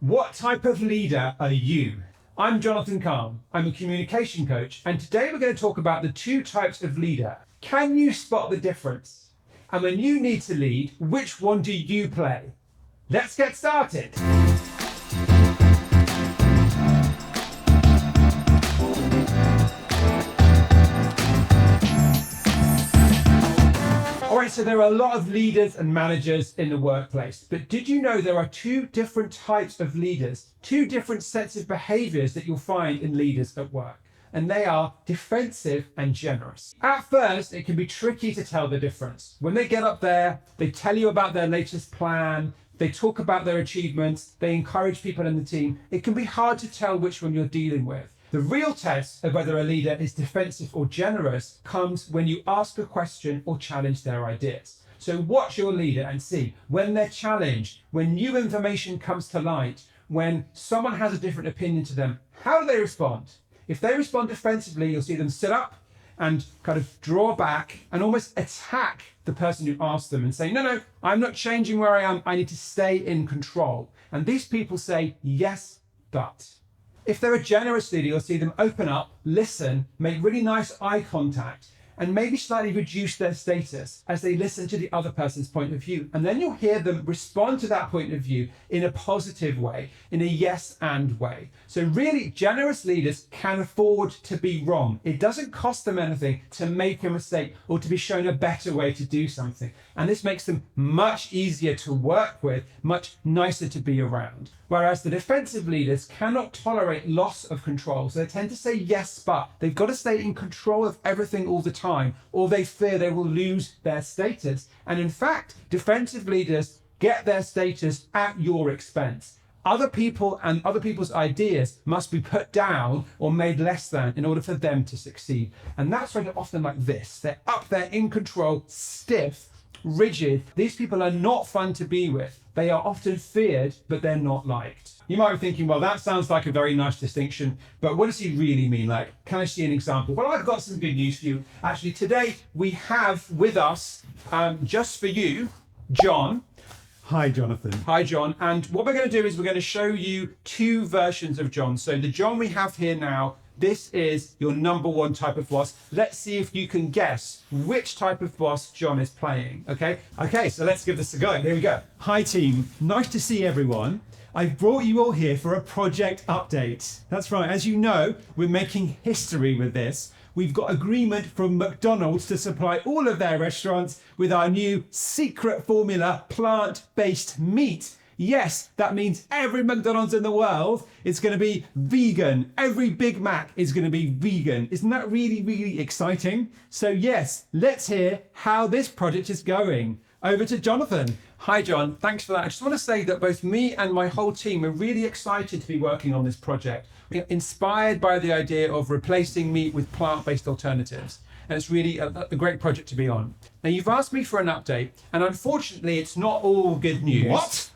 What type of leader are you? I'm Jonathan Kahn. I'm a communication coach, and today we're going to talk about the two types of leader. Can you spot the difference? And when you need to lead, which one do you play? Let's get started. Alright, so there are a lot of leaders and managers in the workplace, but did you know there are two different types of leaders, two different sets of behaviors that you'll find in leaders at work? And they are defensive and generous. At first, it can be tricky to tell the difference. When they get up there, they tell you about their latest plan, they talk about their achievements, they encourage people in the team. It can be hard to tell which one you're dealing with. The real test of whether a leader is defensive or generous comes when you ask a question or challenge their ideas. So watch your leader and see when they're challenged, when new information comes to light, when someone has a different opinion to them, how do they respond? If they respond defensively, you'll see them sit up and kind of draw back and almost attack the person who asked them and say, no, I'm not changing where I am. I need to stay in control. And these people say, yes, but. If they're a generous leader, you'll see them open up, listen, make really nice eye contact, and maybe slightly reduce their status as they listen to the other person's point of view. And then you'll hear them respond to that point of view in a positive way, in a yes and way. So really, generous leaders can afford to be wrong. It doesn't cost them anything to make a mistake or to be shown a better way to do something. And this makes them much easier to work with, much nicer to be around. Whereas the defensive leaders cannot tolerate loss of control. So they tend to say yes, but they've got to stay in control of everything all the time, or they fear they will lose their status. And in fact, defensive leaders get their status at your expense. Other people and other people's ideas must be put down or made less than in order for them to succeed. And that's why they're often like this. They're up there in control, stiff, rigid. These people are not fun to be with. They are often feared, but they're not liked. You might be thinking, well, that sounds like a very nice distinction, but what does he really mean? Like, can I see an example? Well, I've got some good news for you. Actually, today we have with us, just for you, John. Hi, Jonathan. Hi, John. And what we're going to do is we're going to show you two versions of John. So the John we have here now, this is your number one type of boss. Let's see if you can guess which type of boss John is playing. Okay, so let's give this a go. Here we go. Hi, team. Nice to see everyone. I've brought you all here for a project update. That's right. As you know, we're making history with this. We've got agreement from McDonald's to supply all of their restaurants with our new secret formula plant-based meat. Yes, that means every McDonald's in the world is going to be vegan. Every Big Mac is going to be vegan. Isn't that really, really exciting? So yes, let's hear how this project is going. Over to Jonathan. Hi, John. Thanks for that. I just want to say that both me and my whole team are really excited to be working on this project. We're inspired by the idea of replacing meat with plant-based alternatives. And it's really a great project to be on. Now, you've asked me for an update, and unfortunately, it's not all good news. What?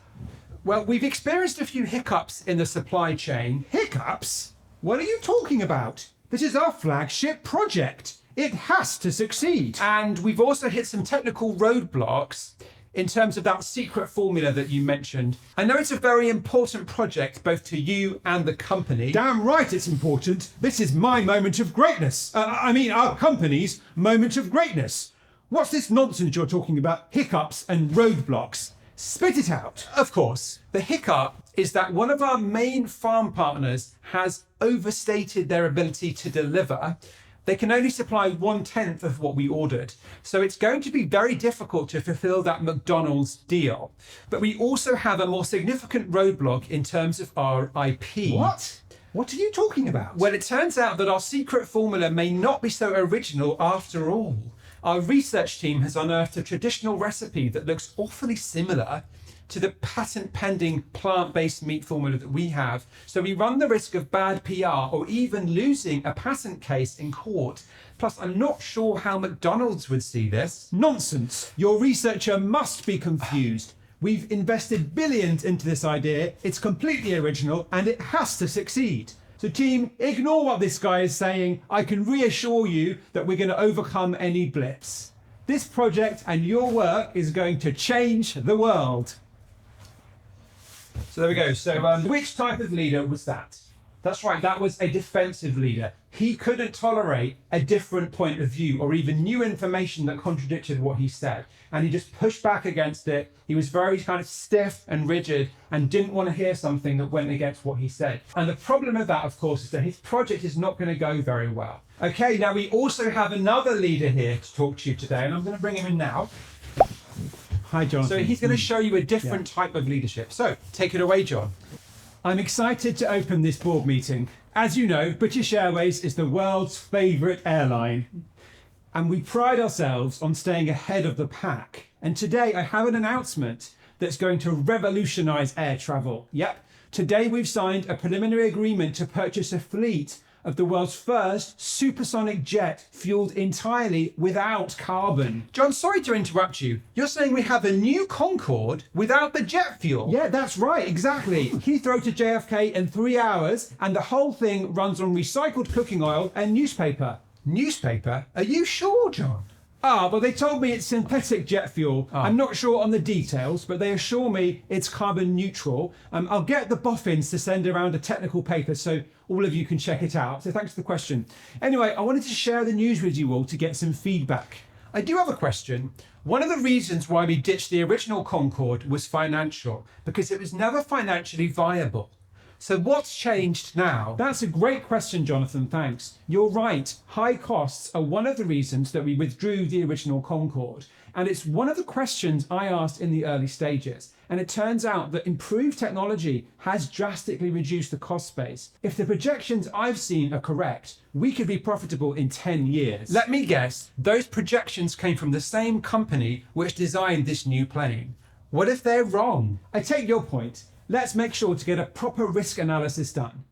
Well, we've experienced a few hiccups in the supply chain. Hiccups? What are you talking about? This is our flagship project. It has to succeed. And we've also hit some technical roadblocks in terms of that secret formula that you mentioned. I know it's a very important project, both to you and the company. Damn right it's important. This is my moment of greatness. Our company's moment of greatness. What's this nonsense you're talking about? Hiccups and roadblocks. Spit it out. Of course. The hiccup is that one of our main farm partners has overstated their ability to deliver. They can only supply 1/10 of what we ordered. So it's going to be very difficult to fulfill that McDonald's deal. But we also have a more significant roadblock in terms of our IP. What? What are you talking about? Well, it turns out that our secret formula may not be so original after all. Our research team has unearthed a traditional recipe that looks awfully similar to the patent-pending plant-based meat formula that we have. So we run the risk of bad PR or even losing a patent case in court. Plus, I'm not sure how McDonald's would see this. Nonsense. Your researcher must be confused. We've invested billions into this idea. It's completely original and it has to succeed. So team, ignore what this guy is saying. I can reassure you that we're going to overcome any blips. This project and your work is going to change the world. So there we go. So which type of leader was that? That's right, that was a defensive leader. He couldn't tolerate a different point of view or even new information that contradicted what he said. And he just pushed back against it. He was very kind of stiff and rigid and didn't want to hear something that went against what he said. And the problem with that, of course, is that his project is not going to go very well. Okay, now we also have another leader here to talk to you today, and I'm going to bring him in now. Hi, Jonathan. So he's going to show you a different type of leadership. So take it away, John. I'm excited to open this board meeting. As you know, British Airways is the world's favourite airline, and we pride ourselves on staying ahead of the pack. And today I have an announcement that's going to revolutionise air travel. Yep, today we've signed a preliminary agreement to purchase a fleet of the world's first supersonic jet fueled entirely without carbon. John, sorry to interrupt you. You're saying we have a new Concorde without the jet fuel? Yeah, that's right, exactly. Heathrow to JFK in 3 hours, and the whole thing runs on recycled cooking oil and newspaper. Newspaper? Are you sure, John? But they told me it's synthetic jet fuel. I'm not sure on the details, but they assure me it's carbon neutral. I'll get the boffins to send around a technical paper so all of you can check it out. So thanks for the question. Anyway, I wanted to share the news with you all to get some feedback. I do have a question. One of the reasons why we ditched the original Concorde was financial, because it was never financially viable. So what's changed now? That's a great question, Jonathan, thanks. You're right, high costs are one of the reasons that we withdrew the original Concorde. And it's one of the questions I asked in the early stages. And it turns out that improved technology has drastically reduced the cost base. If the projections I've seen are correct, we could be profitable in 10 years. Let me guess, those projections came from the same company which designed this new plane. What if they're wrong? I take your point. Let's make sure to get a proper risk analysis done.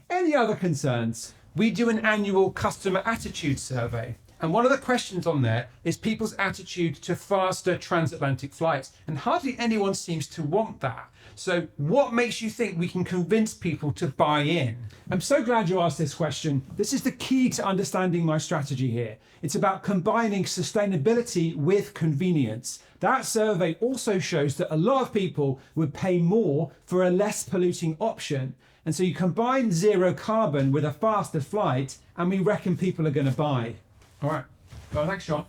Any other concerns? We do an annual customer attitude survey. And one of the questions on there is people's attitude to faster transatlantic flights. And hardly anyone seems to want that. So what makes you think we can convince people to buy in? I'm so glad you asked this question. This is the key to understanding my strategy here. It's about combining sustainability with convenience. That survey also shows that a lot of people would pay more for a less polluting option. And so you combine zero carbon with a faster flight, and we reckon people are going to buy. All right. Well, thanks, John.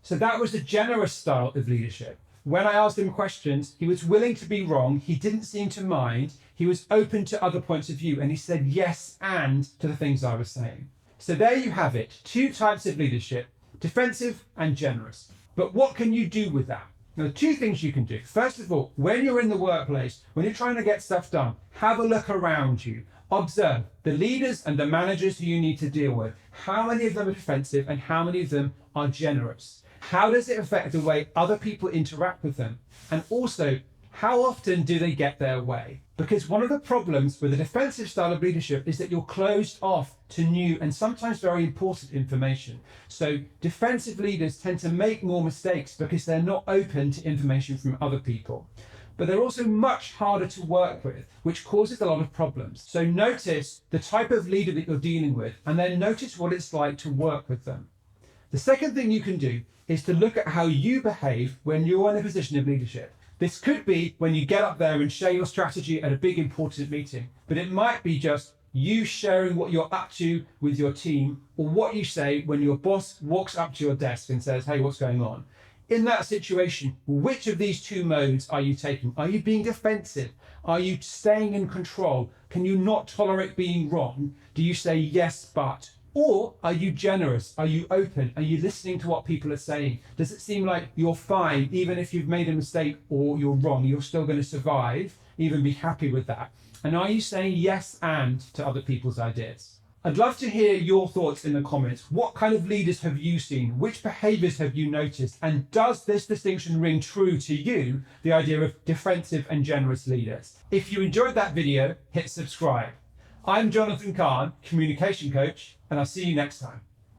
So that was the generous style of leadership. When I asked him questions, he was willing to be wrong. He didn't seem to mind. He was open to other points of view, and he said yes and to the things I was saying. So there you have it. Two types of leadership, defensive and generous. But what can you do with that? Now, two things you can do. First of all, when you're in the workplace, when you're trying to get stuff done, have a look around you. Observe the leaders and the managers who you need to deal with. How many of them are defensive and how many of them are generous? How does it affect the way other people interact with them? And also, how often do they get their way? Because one of the problems with a defensive style of leadership is that you're closed off to new and sometimes very important information. So defensive leaders tend to make more mistakes because they're not open to information from other people. But they're also much harder to work with, which causes a lot of problems. So notice the type of leader that you're dealing with, and then notice what it's like to work with them. The second thing you can do is to look at how you behave when you're in a position of leadership. This could be when you get up there and share your strategy at a big important meeting, but it might be just you sharing what you're up to with your team, or what you say when your boss walks up to your desk and says, hey, what's going on? In that situation, which of these two modes are you taking? Are you being defensive? Are you staying in control? Can you not tolerate being wrong? Do you say yes, but? Or are you generous? Are you open? Are you listening to what people are saying? Does it seem like you're fine, even if you've made a mistake or you're wrong, you're still going to survive, even be happy with that? And are you saying yes and to other people's ideas? I'd love to hear your thoughts in the comments. What kind of leaders have you seen? Which behaviors have you noticed? And does this distinction ring true to you, the idea of defensive and generous leaders? If you enjoyed that video, hit subscribe. I'm Jonathan Kahn, communication coach, and I'll see you next time.